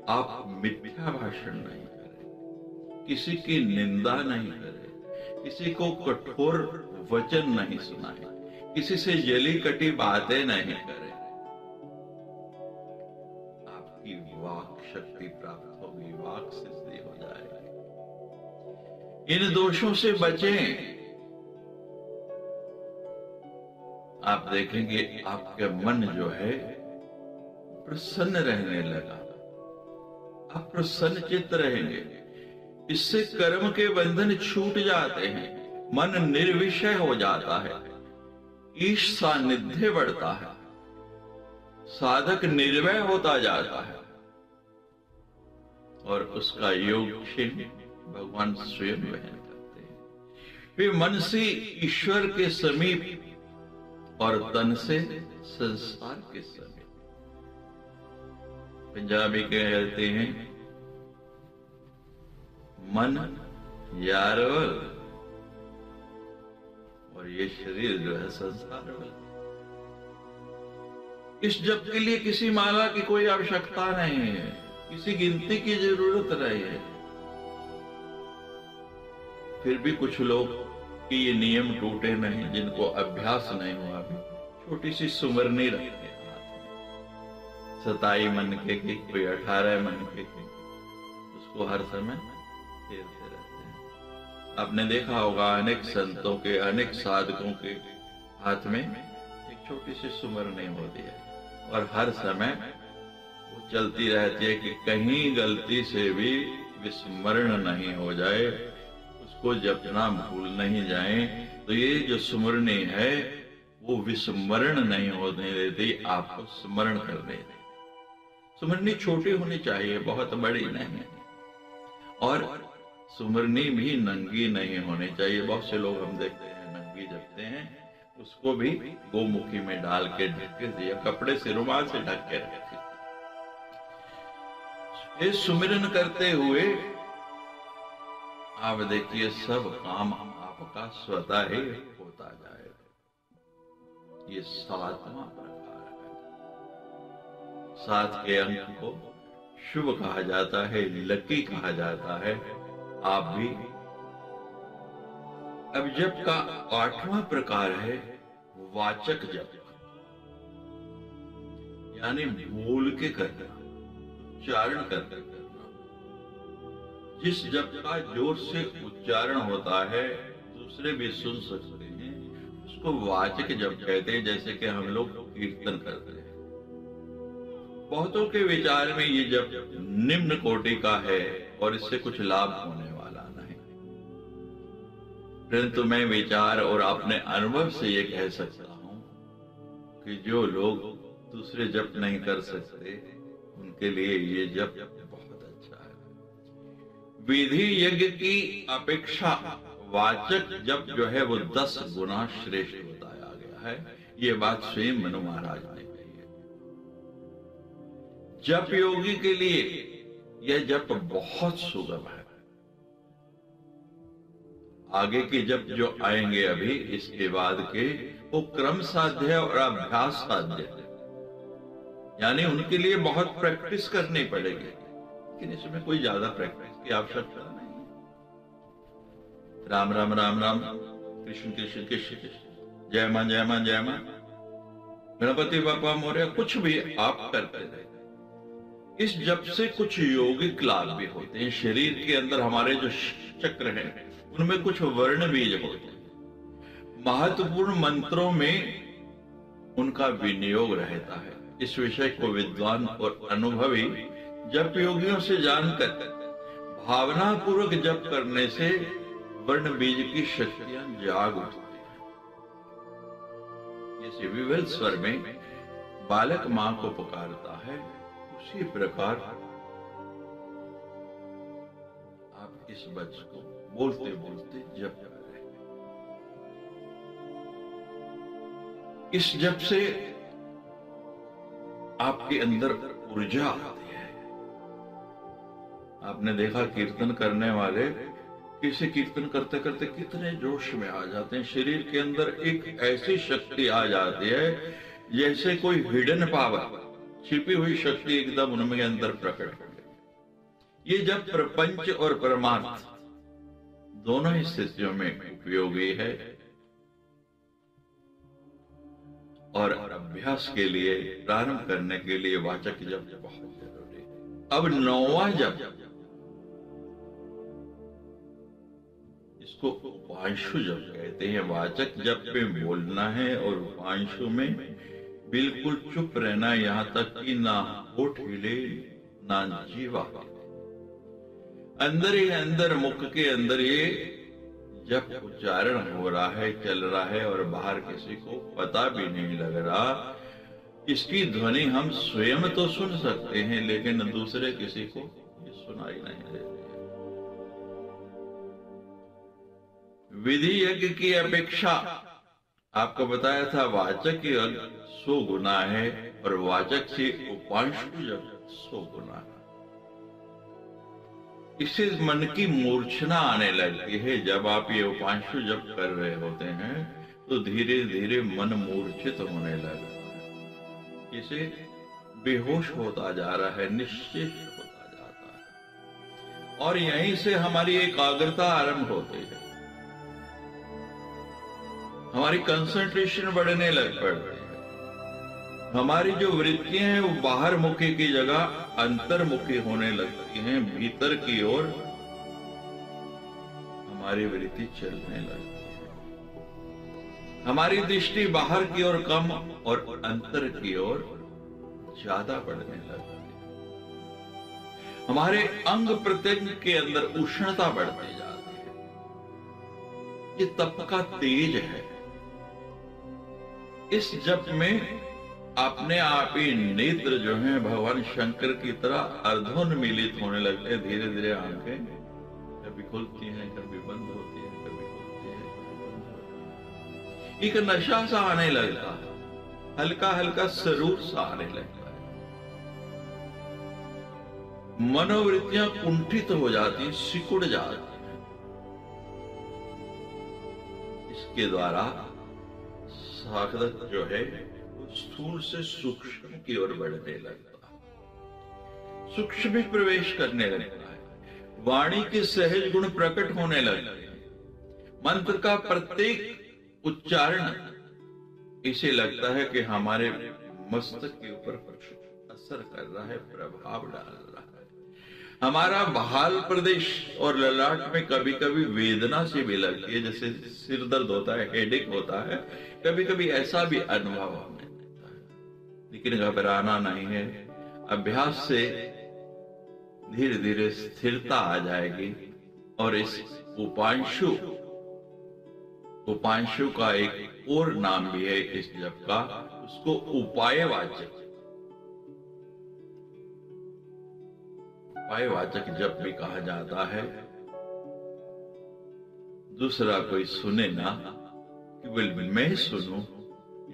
आप मिथ्या भाषण नहीं करें, किसी की निंदा नहीं करें, किसी को कठोर वचन नहीं सुनाए, किसी से जली कटी बातें नहीं करें। आपकी वाक शक्ति प्राप्त होगी, वाक सिद्धि हो जाएगी। इन दोषों से बचें। आप देखेंगे आपका मन जो है प्रसन्न रहने लगा, आप प्रसन्न चित्त रहेंगे। इससे कर्म के बंधन छूट जाते हैं, मन निर्विषय हो जाता है, ईश सानिध्य बढ़ता है, साधक निर्भय होता जाता है और उसका योग क्षेम भगवान स्वयं वहन करते हैं। वे मन से ईश्वर के समीप और तन से संसार के समीप। पंजाबी कहते हैं मन यार वल और ये शरीर जो है संसार वल। इस जप के लिए किसी माला की कोई आवश्यकता नहीं है, किसी गिनती की जरूरत नहीं है। फिर भी कुछ लोग कि ये नियम टूटे नहीं, जिनको अभ्यास नहीं हुआ, भी छोटी सी सुमरनी रखते हाथ में, 27 मन के की, कोई 18 मन के की, उसको हर समय फेरते रहते हैं। आपने देखा होगा अनेक संतों के, अनेक साधकों के हाथ में एक छोटी सी सुमरनी होती है और हर समय वो चलती रहती है कि कहीं गलती से भी विस्मरण नहीं हो जाए, उसको जपना भूल नहीं जाएं, तो ये जो सुमरनी है वो विस्मरण नहीं होने देती, आपको स्मरण करने देती। सुमरनी छोटी होनी चाहिए, बहुत बड़ी नहीं, और सुमरनी भी नंगी नहीं होनी चाहिए। बहुत से लोग हम देखते हैं नंगी जपते हैं, उसको भी गोमुखी में डाल के ढक के दिया, कपड़े से रुमाल से ढक के रखे। ये सुमिरन करते हुए आप देखिए सब काम आपका स्वतः ही होता जाएगा। ये 7वां प्रकार है। 7 के अंक को शुभ कहा जाता है, लकी कहा जाता है। आप भी अब जप का 8वां प्रकार है वाचक जप, यानी बोल के करना, उच्चारण करके करना। जिस जप का जोर से उच्चारण होता है, दूसरे भी सुन सकते हैं, उसको वाचक जप कहते हैं। जैसे कि हम लोग कीर्तन करते हैं, बहुतों के विचार में ये जप निम्न कोटि का है और इससे कुछ लाभ होने वाला नहीं, परंतु मैं विचार और अपने अनुभव से ये कह सकता हूं कि जो लोग दूसरे जप नहीं कर सकते, उनके लिए ये जप बहुत अच्छा है। विधि यज्ञ की अपेक्षा वाचक जप जो है वो 10 गुना श्रेष्ठ बताया गया है। ये बात स्वयं मनु महाराज ने कही है। जप योगी के लिए यह जप बहुत सुगम है। आगे के जप जो आएंगे अभी इसके बाद के, वो क्रम साध्य और अभ्यास साध्य है, यानी उनके लिए बहुत प्रैक्टिस करनी पड़ेगी, लेकिन इसमें कोई ज्यादा प्रैक्टिस की आवश्यकता नहीं। राम राम राम राम, कृष्ण कृष्ण कृष्ण कृष्ण, जय मां जय मां जय मां, गणपति बापा मोरया, कुछ भी आप करते रहे। इस जप से कुछ यौगिक लाभ भी होते हैं। शरीर के अंदर हमारे जो चक्र हैं उनमें कुछ वर्ण बीज होते हैं, महत्वपूर्ण मंत्रों में उनका विनियोग रहता है। इस विषय को विद्वान और अनुभवी जप योगियों से जानकर भावना पूर्वक जप करने से वर्ण बीज की शक्तियां जाग उठती हैं। जैसे विवल स्वर में बालक मां को पुकारता है, उसी प्रकार आप इस वचन को बोलते बोलते जप कर रहे हैं। इस जप से आपके अंदर ऊर्जा आती है। आपने देखा कीर्तन करने वाले किसी कीर्तन करते करते कितने जोश में आ जाते हैं। शरीर के अंदर एक ऐसी शक्ति आ जाती है जैसे कोई हिडन पावर, छिपी हुई शक्ति एकदम उनमें अंदर प्रकट हो गई। ये जब प्रपंच और परमार्थ दोनों ही स्थितियों में उपयोगी है और अभ्यास के लिए, प्रारंभ करने के लिए वाचक जप बहुत जरूरी है। अब 9वां जप, इसको उपांशु जप कहते हैं। वाचक जप में बोलना है और उपांशु में बिल्कुल चुप रहना, यहां तक कि ना होठ हिले ना जीवा, अंदर ही अंदर मुख के अंदर ये जप उच्चारण हो रहा है, चल रहा है और बाहर किसी को पता भी नहीं लग रहा। इसकी ध्वनि हम स्वयं तो सुन सकते हैं, लेकिन दूसरे किसी को ये सुनाई नहीं देती। विधि यज्ञ की अपेक्षा आपको बताया था वाचक यज्ञ 100 गुना है और वाचक से उपांशु जप 100 गुना है। इससे मन की मूर्छना आने लगती है। जब आप ये उपांशु जप कर रहे होते हैं तो धीरे धीरे मन मूर्छित होने लगता है, इसे बेहोश होता जा रहा है, निश्चेत होता जाता है, और यहीं से हमारी एकाग्रता आरंभ होती है। हमारी कंसंट्रेशन बढ़ने लग पड़ती है। हमारी जो वृत्तियां हैं वो बाहर मुखी की जगह अंतर्मुखी होने लगती हैं, भीतर की ओर हमारी वृत्ति चलने लगती है। हमारी दृष्टि बाहर की ओर कम और अंतर की ओर ज्यादा बढ़ने लगती है। हमारे अंग प्रत्यंग के अंदर उष्णता बढ़ती जाती है। ये तप का तेज है। इस जप में अपने आप ही नेत्र जो हैं भगवान शंकर की तरह अर्धोन्मीलित होने लगते हैं। धीरे धीरे आंखें कभी खुलती हैं, कभी बंद होती है, कभी खुलती है, कभी बंद होती है। एक नशा सा आने लगता है, हल्का हल्का सरूर सा आने लगता है। मनोवृत्तियां कुंठित हो जाती, सिकुड़ जाती हैं। इसके द्वारा साधक जो है स्थूल से सूक्ष्म की ओर बढ़ने लगता है, सूक्ष्म में प्रवेश करने लगता है। वाणी के सहज गुण प्रकट होने लगते हैं। मंत्र का प्रत्येक उच्चारण इसे लगता है कि हमारे मस्तक के ऊपर कुछ असर कर रहा है, प्रभाव डाल रहा है। हमारा भाल प्रदेश और ललाट में कभी कभी वेदना से भी लगती है, जैसे सिर दर्द होता है, हेडेक होता है, कभी कभी ऐसा भी अनुभव होने लगता है। लेकिन घबराना नहीं है। अभ्यास से धीरे धीरे स्थिरता आ जाएगी। और इस उपांशु का एक और नाम भी है इस जप का, उसको उपायवाचक जप भी कहा जाता है। दूसरा कोई सुने ना, केवल मैं सुनूं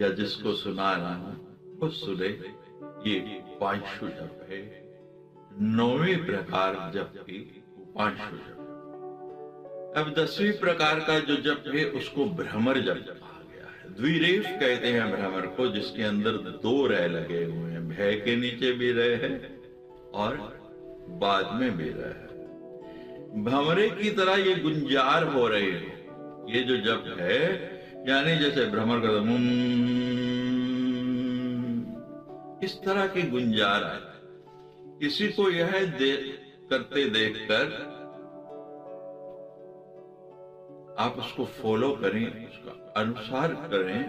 या जिसको सुना रहा हूं वो सुने, ये उपांशु जप है। 9वें प्रकार जप की उपांशु जप। अब 10वीं प्रकार का जो जप है उसको भ्रमर जप कहा गया है। द्विरेफ कहते हैं भ्रमर को, जिसके अंदर 2 रह लगे हुए हैं। भय के नीचे भी रह है और बाद में भी रह है। भंवरे की तरह ये गुंजार हो रहे हो। ये जो जप है, यानी जैसे भ्रमर का इस तरह की गुंजार है। किसी को यह करते देखकर आप उसको फॉलो करें, उसका अनुसार करें,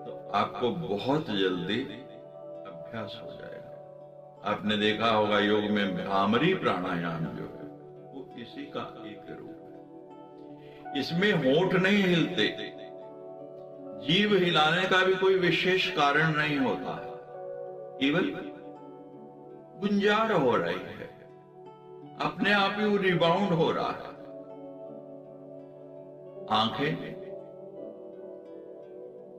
तो आपको बहुत जल्दी अभ्यास हो जाएगा। आपने देखा होगा योग में भ्रामरी प्राणायाम जो है वो इसी का एक रूप है। इसमें होंठ नहीं हिलते, जीभ हिलाने का भी कोई विशेष कारण नहीं होता है, केवल गुंजार हो रही है, अपने आप ही वो रिबाउंड हो रहा है। आंखें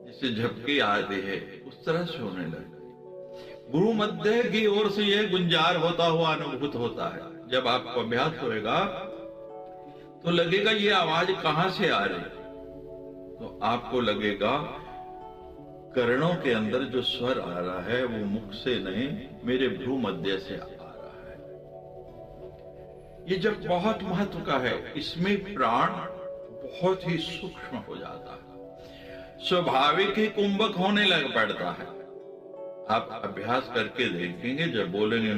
जिसे झपकी आती है उस तरह से होने लगती। भ्रू मध्य की ओर से यह गुंजार होता हुआ अनुभूत होता है। जब आपको अभ्यास होएगा तो लगेगा ये आवाज कहां से आ रही, तो आपको लगेगा कर्णों के अंदर जो स्वर आ रहा है वो मुख से नहीं, मेरे भ्रू मध्य से आ रहा है। ये जब बहुत महत्व का है। इसमें प्राण बहुत ही सूक्ष्म हो जाता है, स्वाभाविक ही कुंभक होने लग पड़ता है। आप अभ्यास करके देखेंगे, जब बोलेंगे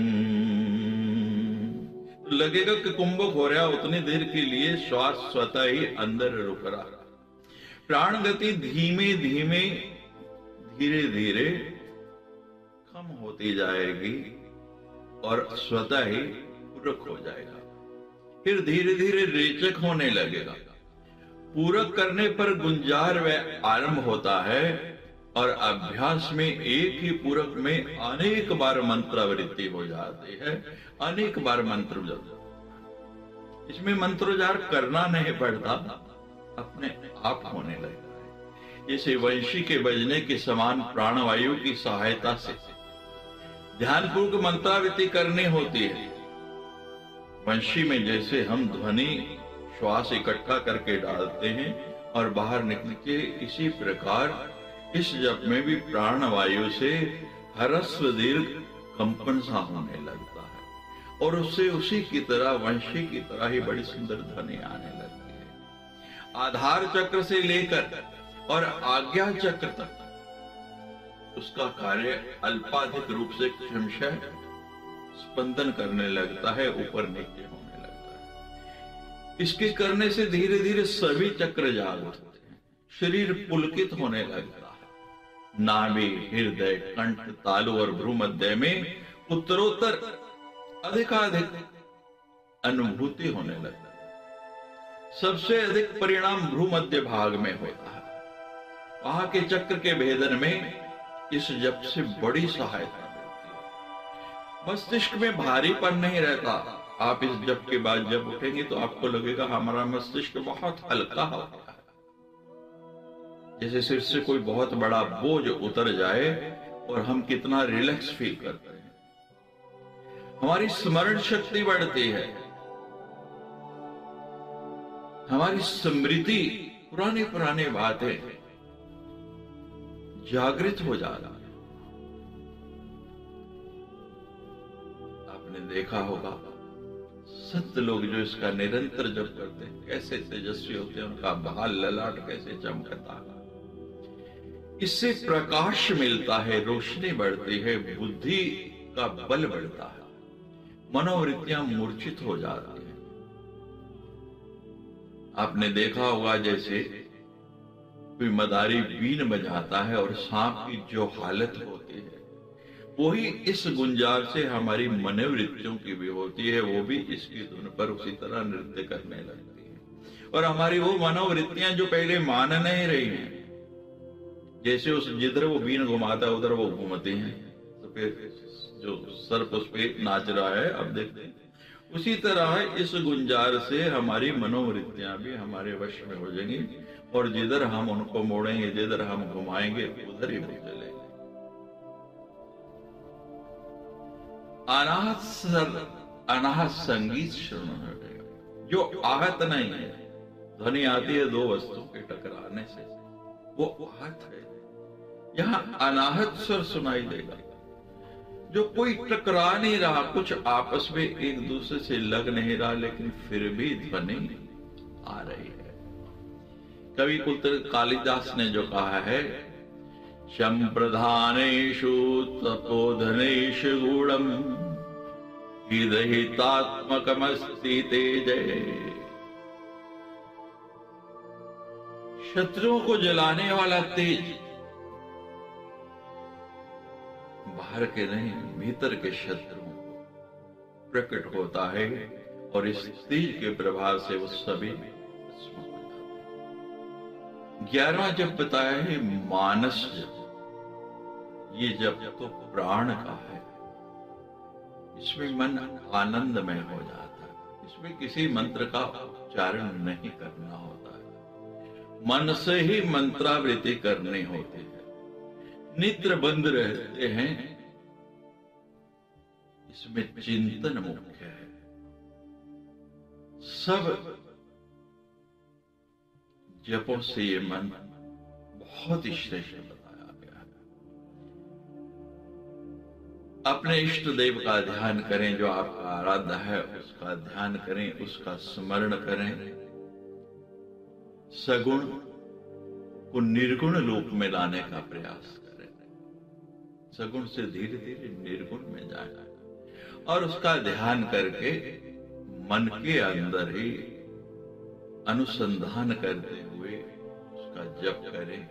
तो लगेगा कि कुंभक हो रहा है। उतनी देर के लिए श्वास स्वतः ही अंदर रुक रहा, प्राण गति धीमे धीमे धीरे धीरे कम होती जाएगी और स्वतः ही पूरक हो जाएगा। फिर धीरे धीरे रेचक होने लगेगा। पूरक करने पर गुंजार व आरंभ होता है और अभ्यास में एक ही पूरक में अनेक बार मंत्रावृत्ति हो जाती है, अनेक बार मंत्र जप। इसमें मंत्रोच्चार करना नहीं पड़ता, अपने आप होने लगता है। जैसे वंशी के बजने के समान प्राणवायु की सहायता से ध्यानपूर्वक मंत्रावृत्ति करनी होती है। वंशी में जैसे हम ध्वनि श्वास इकट्ठा करके डालते हैं और बाहर निकलते, इसी प्रकार इस जप में भी प्राणवायु से ह्रस्व दीर्घ कंपन सा होने लगता है और उससे उसी की तरह, वंशी की तरह ही बड़ी सुंदर ध्वनि आने लगती है। आधार चक्र से लेकर और आज्ञा चक्र तक उसका कार्य अल्पाधिक रूप से क्रमशः स्पंदन करने लगता है, ऊपर नीचे होने लगता है। इसके करने से धीरे धीरे सभी चक्र जाग उठते हैं, शरीर पुलकित होने लगता है। नाभि, हृदय, कंठ, तालु और भ्रूमध्य में उत्तरोत्तर अधिकाधिक अनुभूति होने लगती है। सबसे अधिक परिणाम भ्रूमध्य भाग में होता है। वहां के चक्र के भेदन में इस जप से बड़ी सहायता मिलती है। मस्तिष्क में भारीपन नहीं रहता। आप इस जप के बाद जब उठेंगे तो आपको लगेगा हमारा मस्तिष्क बहुत हल्का हो गया है, जैसे सिर से कोई बहुत बड़ा बोझ उतर जाए और हम कितना रिलैक्स फील करते हैं। हमारी स्मरण शक्ति बढ़ती है, हमारी स्मृति, पुरानी पुरानी बातें जागृत हो जाती है। आपने देखा होगा संत लोग जो इसका निरंतर जप करते हैं कैसे तेजस्वी होते हैं, उनका भाल ललाट कैसे चमकता है। इससे प्रकाश मिलता है, रोशनी बढ़ती है, बुद्धि का बल बढ़ता है, मनोवृत्तियां मूर्छित हो जाती हैं। आपने देखा होगा जैसे कोई मदारी बीन बजाता है और सांप की जो हालत होती है वही इस गुंजार से हमारी मनोवृत्तियों की भी होती है। वो भी इसकी धुन पर उसी तरह नृत्य करने लगती है और हमारी वो मनोवृत्तियां जो पहले मान नहीं रही हैं, जैसे उस जिधर वो बीन घुमाता है उधर वो घूमती हैं, तो फिर जो सर्प उस पे नाच रहा है अब देखते हैं। उसी तरह इस गुंजार से हमारी मनोवृत्तियां भी हमारे वश में हो जाएंगी और जिधर हम उनको मोड़ेंगे, जिधर हम घुमाएंगे उधर ही वो चलेंगे। अनाहत संगीत श्रवण, जो आहत नहीं है। ध्वनि आती है दो वस्तुओं के टकराने से, वो आहत है। यहां अनाहत स्वर सुनाई देगा, जो कोई टकरा नहीं रहा, कुछ आपस में एक दूसरे से लग नहीं रहा, लेकिन फिर भी ध्वनि आ रही है। कवि कुलतिलक कालिदास ने जो कहा है, संप्रधानेषु तपोधनेषु गूढ़म् हितहितात्मकमस्ति तेजः। शत्रुओं को जलाने वाला तेज बाहर के नहीं, भीतर के शत्रुओं को प्रकट होता है और इस तेज के प्रभाव से वो सभी 11वां जप बताया है मानस जप। ये जप तो प्राण का है, इसमें मन आनंदमय हो जाता है, इसमें किसी मंत्र का उच्चारण नहीं करना होता है, मन से ही मंत्रावृत्ति करनी होती है। नेत्र बंद रहते हैं, इसमें चिंतन मुख्य है। सब जपों से ये मन बहुत ही श्रेष्ठ बताया गया है। अपने इष्ट देव का ध्यान करें, जो आपका आराध्य है उसका ध्यान करें, उसका स्मरण करें। सगुण को निर्गुण लोक में लाने का प्रयास करें, सगुण से धीरे धीरे निर्गुण में जाए और उसका ध्यान करके मन के अंदर ही अनुसंधान करते हुए उसका जप करें।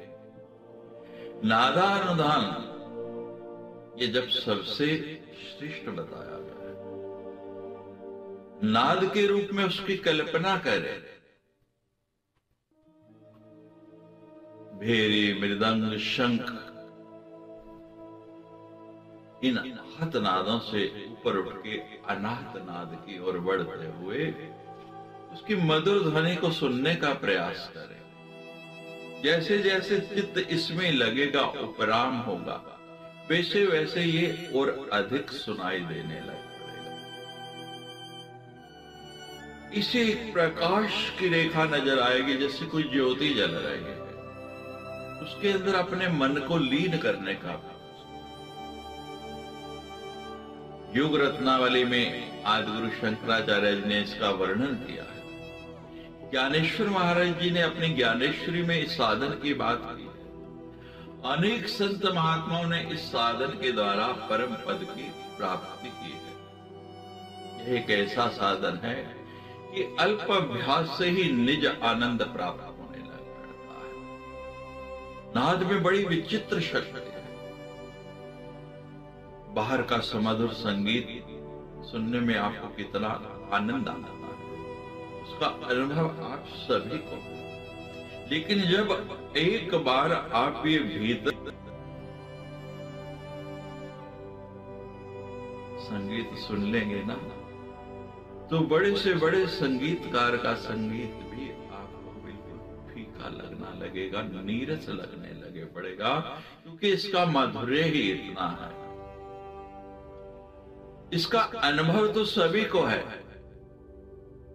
नादानुधान ये जप सबसे श्रेष्ठ बताया गया है। नाद के रूप में उसकी कल्पना करें। भेरी, मृदंग, शंख, इन आहत नादों से ऊपर उठ के अनाहत नाद की ओर बढ़ते हुए उसकी मधुर ध्वनि को सुनने का प्रयास करें। जैसे जैसे चित्त इसमें लगेगा, उपराम होगा, वैसे वैसे ये और अधिक सुनाई देने लग पड़ेगा। इसे एक प्रकाश की रेखा नजर आएगी, जैसे कोई ज्योति जल रही है। उसके अंदर अपने मन को लीन करने का। योग रत्नावली में आदिगुरु शंकराचार्य जी ने इसका वर्णन किया है। ज्ञानेश्वर महाराज जी ने अपनी ज्ञानेश्वरी में इस साधन की बात की है। अनेक संत महात्माओं ने इस साधन के द्वारा परम पद की प्राप्ति की है। यह एक ऐसा साधन है कि अल्प अभ्यास से ही निज आनंद प्राप्त होने लग पड़ता है। नाद में बड़ी विचित्र शक्ति है। बाहर का सुमधुर संगीत सुनने में आपको कितना आनंद आता है, उसका अनुभव आप सभी को। लेकिन जब एक बार आप ये भीतर संगीत सुन लेंगे ना, तो बड़े से बड़े संगीतकार का संगीत भी आपको बिल्कुल फीका लगना लगेगा, नीरस लगने लगे पड़ेगा, क्योंकि इसका माधुर्य ही इतना है। इसका अनुभव तो सभी को है,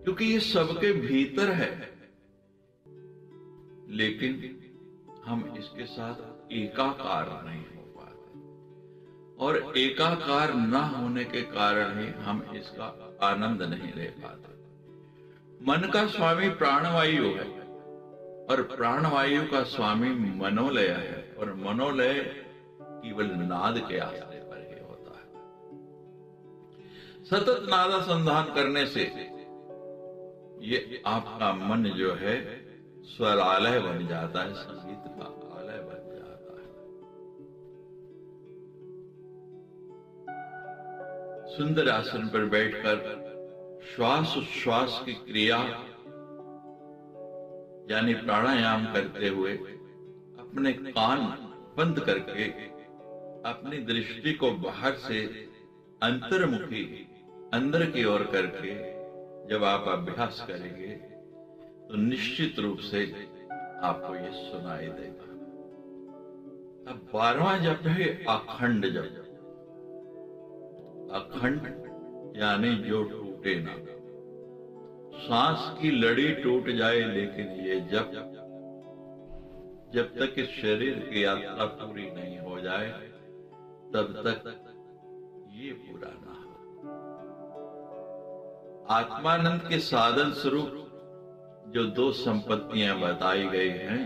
क्योंकि ये सबके भीतर है, लेकिन हम इसके साथ एकाकार नहीं हो पाते, और एकाकार न होने के कारण ही हम इसका आनंद नहीं ले पाते। मन का स्वामी प्राणवायु है, और प्राणवायु का स्वामी मनोलय है, और मनोलय केवल नाद के आश्रय पर ही होता है। सतत नादानुसंधान करने से ये आपका मन जो है स्वरालय बन जाता है, संगीत का आलय बन जाता है। सुंदर आसन पर बैठकर श्वास उच्छ्वास की क्रिया यानी प्राणायाम करते हुए अपने कान बंद करके अपनी दृष्टि को बाहर से अंतर्मुखी अंदर की ओर करके जब आप अभ्यास करेंगे तो निश्चित रूप से आपको ये सुनाई देगा। अब 12वां जप है अखंड जप। अखंड यानी जो टूटे ना। सांस की लड़ी टूट जाए, लेकिन ये जब तक इस शरीर की यात्रा पूरी नहीं हो जाए तब तक ये पूरा ना हो। आत्मानंद के साधन स्वरूप जो 2 संपत्तियां बताई गई हैं,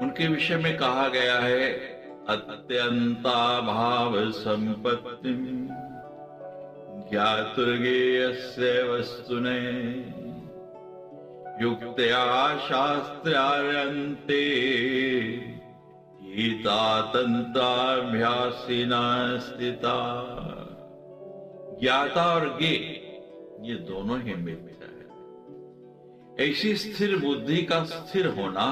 उनके विषय में कहा गया है अत्यंता भाव संपत्ति ज्ञातुर्गेयस्य वस्तुने युक्तया शास्त्रार्यन्ते गीता तंत्राभ्यासिना स्थिता। ज्ञाता और ज्ञे ये दोनों ही मिथ्या है। ऐसी स्थिर बुद्धि का स्थिर होना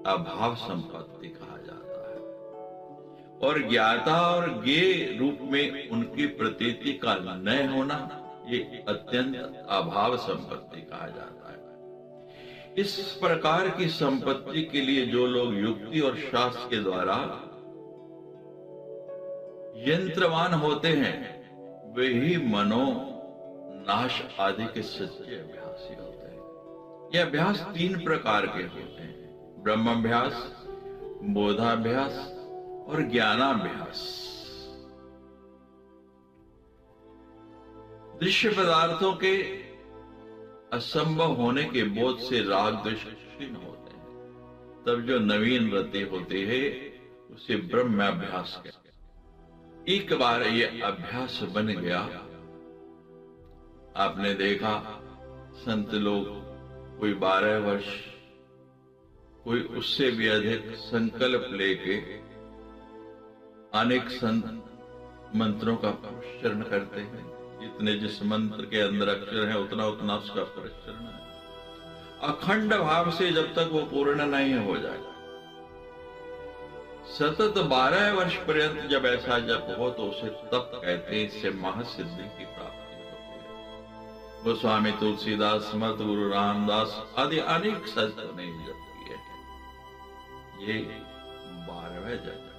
अभाव संपत्ति कहा जाता है, और ज्ञाता और ज्ञे रूप में उनकी प्रतीति का न होना ये अत्यंत अभाव संपत्ति कहा जाता है। इस प्रकार की संपत्ति के लिए जो लोग युक्ति और शास्त्र के द्वारा यंत्रवान होते हैं, वे ही मनोनाश आदि के सच्चे अभ्यासी होते हैं। ये अभ्यास 3 प्रकार के होते हैं, ब्रह्माभ्यास, बोधाभ्यास और ज्ञानाभ्यास। दृश्य पदार्थों के असंभव होने के बोध से राग द्वेष क्षीण होते हैं, तब जो नवीन रति होती है उसे ब्रह्माभ्यास कहते हैं। एक बार ये अभ्यास बन गया, आपने देखा संत लोग कोई 12 वर्ष, कोई उससे भी अधिक संकल्प लेके अनेक संत मंत्रों का उच्चारण करते हैं। जितने जिस मंत्र के अंदर अक्षर है उतना उतना उसका उच्चारण है, अखंड भाव से जब तक वो पूर्ण नहीं हो जाएगा। सतत 12 वर्ष पर्यंत जब ऐसा जप हो तो उसे तप कहते हैं। इससे महासिद्धि की प्राप्ति होती है। गोस्वामी तुलसीदास, समर्थ गुरु रामदास आदि अनेक संतों ने जप किए हैं। ये 12वां जप है।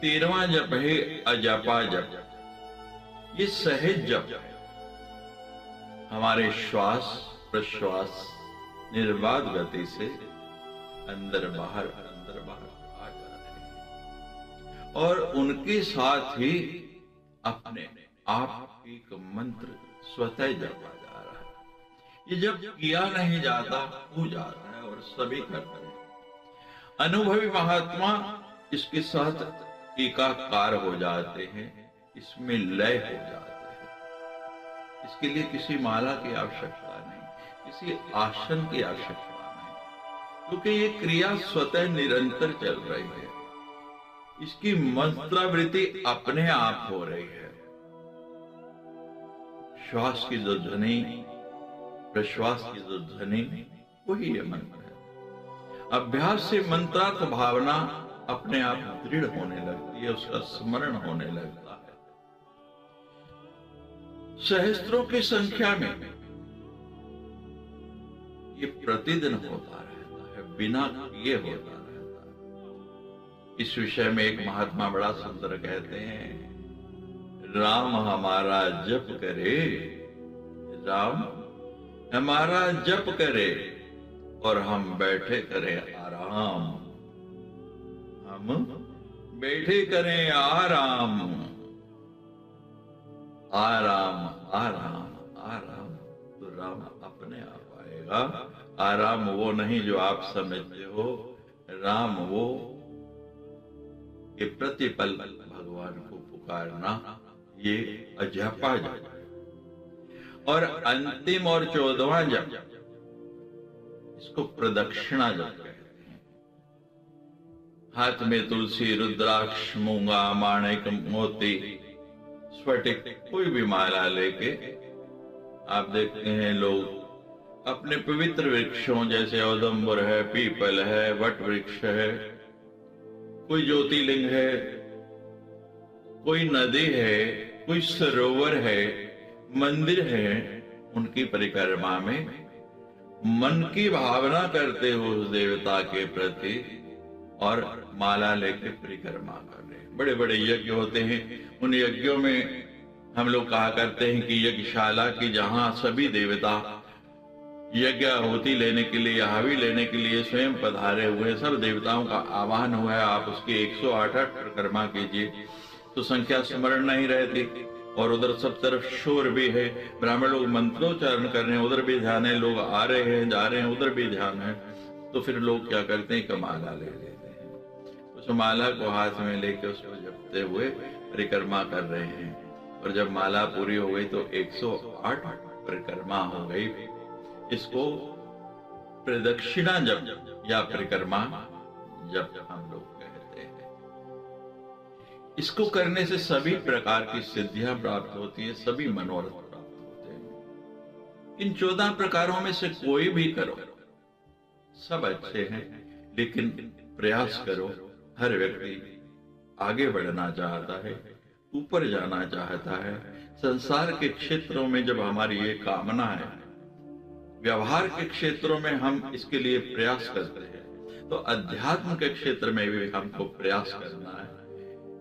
13वां जप है अजपा जप। ये सहज जप है। हमारे श्वास प्रश्वास निर्बाध गति से अंदर बाहर आ जा रहे हैं, और उनके साथ ही अपने आप एक मंत्र स्वतः जपा जा रहा है। ये जब किया नहीं जाता, हो जाता है, और सभी करते हैं। अनुभवी महात्मा इसके साथ एकाकार हो जाते हैं, इसमें लय हो जाते हैं। इसके लिए किसी माला की आवश्यकता नहीं, किसी आसन की आवश्यकता नहीं, क्योंकि ये क्रिया स्वतः निरंतर चल रही है। इसकी मंत्रावृत्ति अपने आप हो रही है। श्वास की जो ध्वनि, प्रश्वास की जो ध्वनि, वही ये मंत्र है। अभ्यास से मंत्रार्थ भावना अपने आप दृढ़ होने लगती है, उसका स्मरण होने लगता है। सहस्त्रों की संख्या में ये प्रतिदिन होता रहता है, बिना किए होता रहता है। इस विषय में एक महात्मा बड़ा सुंदर कहते हैं, राम हमारा जप करे, राम हमारा जप करे और हम बैठे करें आराम, हम बैठे करें आराम, आराम आराम आराम, तो राम अपने आप आएगा। आराम वो नहीं जो आप समझते हो, राम वो कि प्रतिपल भगवान को पुकारना, ये अजपा जप है। और अंतिम और 14वां जप, इसको प्रदक्षिणा जप कहते हैं। हाथ में तुलसी, रुद्राक्ष, मूंगा, माणिक, मोती, स्फटिक, कोई भी माला लेके आप देखते हैं लोग अपने पवित्र वृक्षों जैसे औदुंबर है, पीपल है, वट वृक्ष है, कोई ज्योतिर्लिंग है, कोई नदी है, कोई सरोवर है, मंदिर है, उनकी परिक्रमा में मन की भावना करते हो उस देवता के प्रति और माला लेके परिक्रमा कर रहे हैं। बड़े बड़े यज्ञ होते हैं, उन यज्ञों में हम लोग कहा करते हैं कि यज्ञशाला की जहां सभी देवता यज्ञ आहुति लेने के लिए, हावी लेने के लिए स्वयं पधारे हुए, सब देवताओं का आह्वान हुआ है, आप उसकी 108 परिक्रमा कीजिए, तो संख्या स्मरण नहीं रहती। और उधर सब तरफ शोर भी है, ब्राह्मण लोग मंत्रोच्चारण कर रहे हैं, उधर भी ध्यान है, लोग आ रहे हैं जा रहे हैं, उधर भी ध्यान है। तो फिर लोग क्या करते हैं कि माला ले लेते हैं, उस माला को हाथ में लेके उसको जपते हुए परिक्रमा कर रहे हैं। और जब माला पूरी हो गई तो 108 परिक्रमा हो गई। इसको प्रदक्षिणा जप या परिक्रमा जप हम लोग कहते हैं। इसको करने से सभी प्रकार की सिद्धियां प्राप्त होती है, सभी मनोरथ प्राप्त होते हैं। इन 14 प्रकारों में से कोई भी करो, सब अच्छे हैं, लेकिन प्रयास करो। हर व्यक्ति आगे बढ़ना चाहता है, ऊपर जाना चाहता है। संसार के क्षेत्रों में जब हमारी ये कामना है, व्यवहार के क्षेत्रों में हम इसके लिए प्रयास करते हैं, तो अध्यात्म के क्षेत्र में भी हमको प्रयास करना है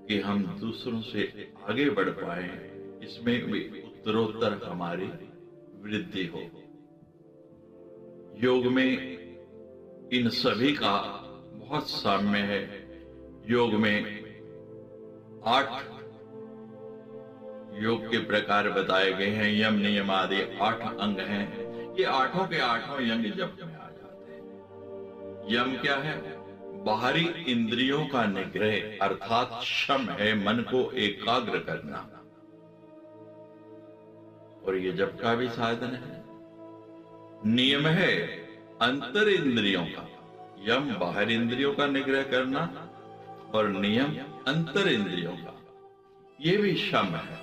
कि हम दूसरों से आगे बढ़ पाए, इसमें भी उत्तरोत्तर हमारी वृद्धि हो। योग में इन सभी का बहुत साम्य है। योग में 8 योग के प्रकार बताए गए हैं, यम नियम आदि 8 अंग हैं। ये 8 के 8 यंग जप में आ जाते हैं। यम क्या है? बाहरी इंद्रियों का निग्रह, अर्थात शम है, मन को एकाग्र करना। और ये जप का भी साधन है। नियम है अंतर इंद्रियों का, यम बाहर इंद्रियों का निग्रह करना और नियम अंतर इंद्रियों का, ये भी शम है।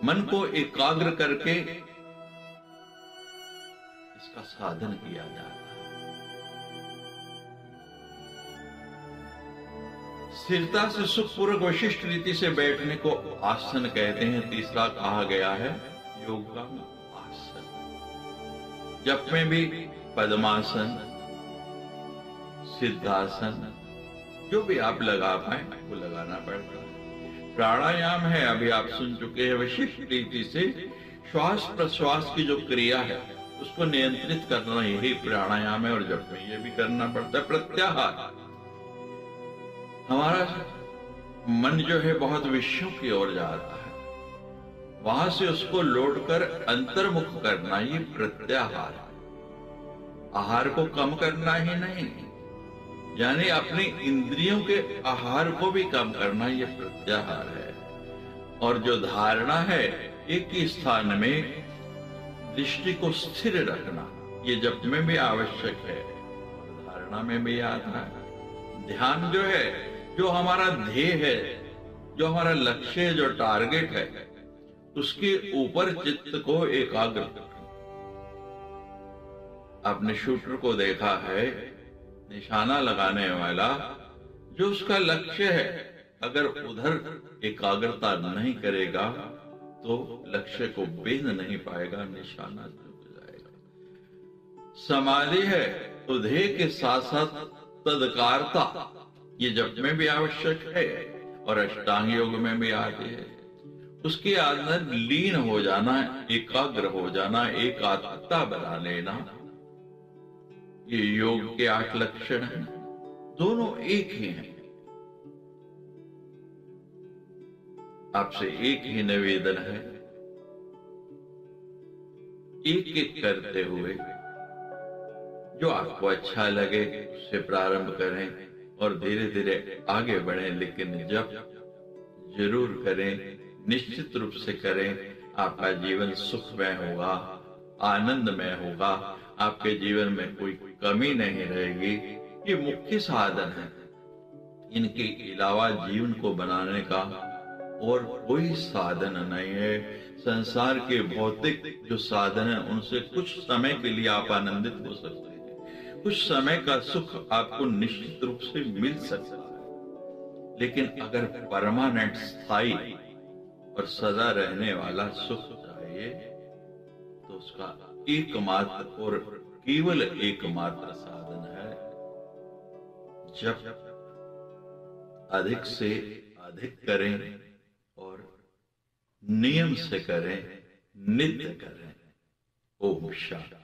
मन को एकाग्र करके इसका साधन किया जाता है। स्थिरता से सुखपूर्वक विशिष्ट रीति से बैठने को आसन कहते हैं। तीसरा कहा गया है योग का आसन। जप में भी पद्मासन, सिद्धासन, जो भी आप लगा पाए वो लगाना पड़ता है। प्राणायाम है, अभी आप सुन चुके हैं, विशिष्ट रीति से श्वास प्रश्वास की जो क्रिया है उसको नियंत्रित करना, यही प्राणायाम है। और जप में ये भी करना पड़ता है। प्रत्याहार, हमारा मन जो है बहुत विषयों की ओर जाता है, वहां से उसको लौटकर अंतर्मुख करना, ये प्रत्याहार है। आहार को कम करना ही नहीं, यानी अपनी इंद्रियों के आहार को भी कम करना, ये प्रत्याहार है। और जो धारणा है, एक ही स्थान में दृष्टि को स्थिर रखना, ये जप में भी आवश्यक है, धारणा में भी आता है। ध्यान जो है, जो हमारा ध्येय है, जो हमारा लक्ष्य है, जो टारगेट है, उसके ऊपर चित्त को एकाग्र करें। आपने शूटर को देखा है, निशाना लगाने वाला, जो उसका लक्ष्य है, अगर उधर एकाग्रता नहीं करेगा तो लक्ष्य को भेद नहीं पाएगा, निशाना चूक जाएगा। समाधि है तो ध्येय के साथ साथ तदकारता, ये जप में भी आवश्यक है और अष्टांग योग में भी आती है। उसके अंदर लीन हो जाना, एकाग्र हो जाना, एकात्मता बना लेना, ये योग के 8 लक्षण हैं। दोनों एक ही हैं। आपसे एक ही निवेदन है, एक एक करते हुए जो आपको अच्छा लगे उससे प्रारंभ करें और धीरे धीरे आगे बढ़ें, लेकिन जब जरूर करें, निश्चित रूप से करें। आपका जीवन सुखमय होगा, आनंदमय होगा, आपके जीवन में कोई कमी नहीं रहेगी। ये मुख्य साधन है, इनके अलावा जीवन को बनाने का और कोई साधन नहीं है। संसार के भौतिक जो साधन है उनसे कुछ समय के लिए आप आनंदित हो सकते हैं, कुछ समय का सुख आपको निश्चित रूप से मिल सकता है, लेकिन अगर परमानेंट, स्थायी और सदा रहने वाला सुख चाहिए तो उसका एकमात्र और केवल एकमात्र साधन है जप। अधिक से अधिक करें और नियम से करें, नित्य करें। ओम शांति।